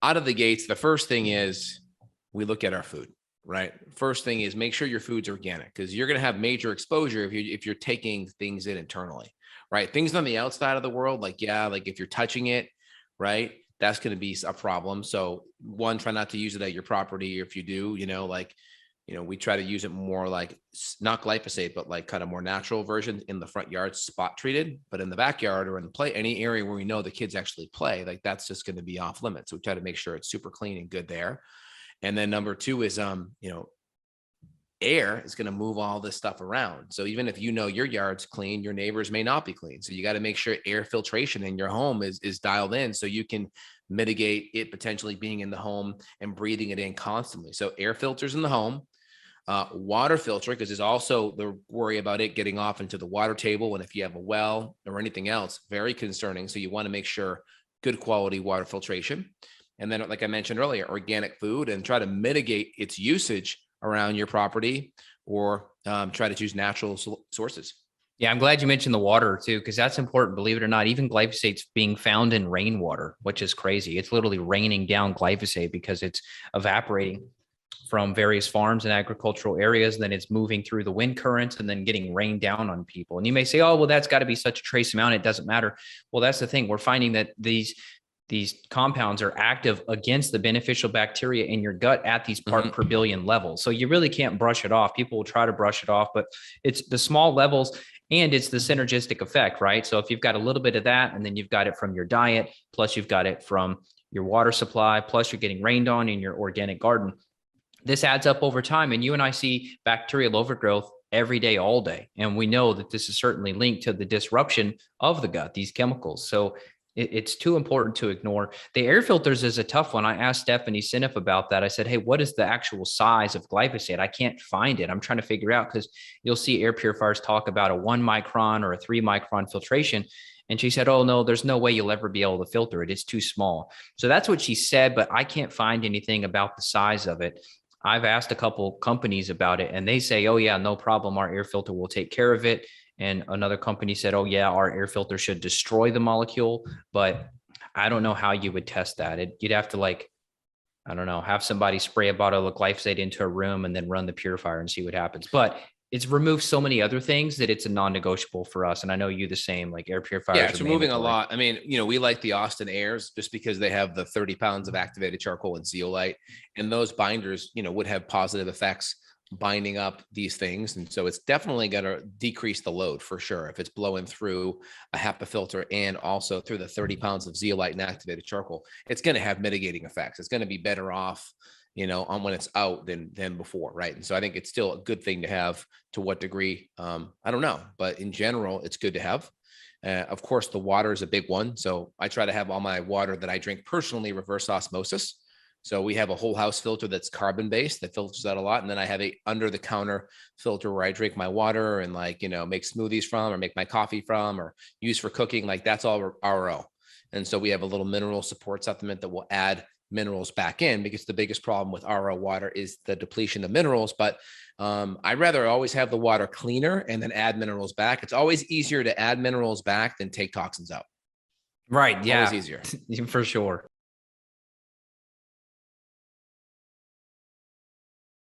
out of the gates, the first thing is we look at our food, right? First thing is make sure your food's organic, because you're going to have major exposure if you're taking things in internally, right? Things on the outside of the world, like, yeah, like if you're touching it, right, that's going to be a problem. So one, try not to use it at your property. Or if you do, like, we try to use it more like not glyphosate, but like kind of more natural version in the front yard, spot treated. But in the backyard or in the play, any area where we know the kids actually play, like that's just going to be off limits. So we try to make sure it's super clean and good there. And then number two is, air is going to move all this stuff around. So even if your yard's clean, your neighbors may not be clean. So you got to make sure air filtration in your home is dialed in, so you can mitigate it potentially being in the home and breathing it in constantly. So air filters in the home, water filter, because there's also the worry about it getting off into the water table. And if you have a well or anything else, very concerning. So you want to make sure good quality water filtration. And then, like I mentioned earlier, organic food, and try to mitigate its usage around your property, or try to choose natural sources. Yeah, I'm glad you mentioned the water too, because that's important. Believe it or not, even glyphosate's being found in rainwater, which is crazy. It's literally raining down glyphosate because it's evaporating from various farms and agricultural areas. And then it's moving through the wind currents and then getting rained down on people. And you may say, oh, well, that's got to be such a trace amount, it doesn't matter. Well, that's the thing. We're finding that these compounds are active against the beneficial bacteria in your gut at these part per billion levels. So you really can't brush it off. People will try to brush it off, but it's the small levels and it's the synergistic effect, right? So if you've got a little bit of that, and then you've got it from your diet, plus you've got it from your water supply, plus you're getting rained on in your organic garden, this adds up over time. And you and I see bacterial overgrowth every day, all day. And we know that this is certainly linked to the disruption of the gut, these chemicals. So it's too important to ignore. The air filters is a tough one. I asked Stephanie Seneff about that. I said, hey, what is the actual size of glyphosate? I can't find it. I'm trying to figure out, because you'll see air purifiers talk about a 1 micron or a 3 micron filtration. And she said, oh, no, there's no way you'll ever be able to filter it. It's too small. So that's what she said, but I can't find anything about the size of it. I've asked a couple companies about it, and they say, oh, yeah, no problem. Our air filter will take care of it. And another company said, oh, yeah, our air filter should destroy the molecule. But I don't know how you would test that. You'd have to, I don't know, have somebody spray a bottle of glyphosate into a room and then run the purifier and see what happens. But it's removed so many other things that it's a non-negotiable for us. And I know you the same, like air purifiers. Yeah, it's removing a lot. I mean, we like the Austin Airs just because they have the 30 pounds of activated charcoal and zeolite, and those binders, would have positive effects binding up these things. And so it's definitely going to decrease the load for sure if it's blowing through a HEPA filter and also through the 30 pounds of zeolite and activated charcoal. It's going to have mitigating effects. It's going to be better off, on when it's out than before, right? And so I think it's still a good thing to have. To what degree, I don't know, but in general, it's good to have. Of course, the water is a big one. So I try to have all my water that I drink personally reverse osmosis. So we have a whole house filter that's carbon based that filters out a lot. And then I have a under the counter filter where I drink my water and make smoothies from, or make my coffee from, or use for cooking. Like that's all RO. And so we have a little mineral support supplement that will add minerals back in, because the biggest problem with RO water is the depletion of minerals. But I'd rather always have the water cleaner and then add minerals back. It's always easier to add minerals back than take toxins out. Right. Yeah. Always easier. For sure.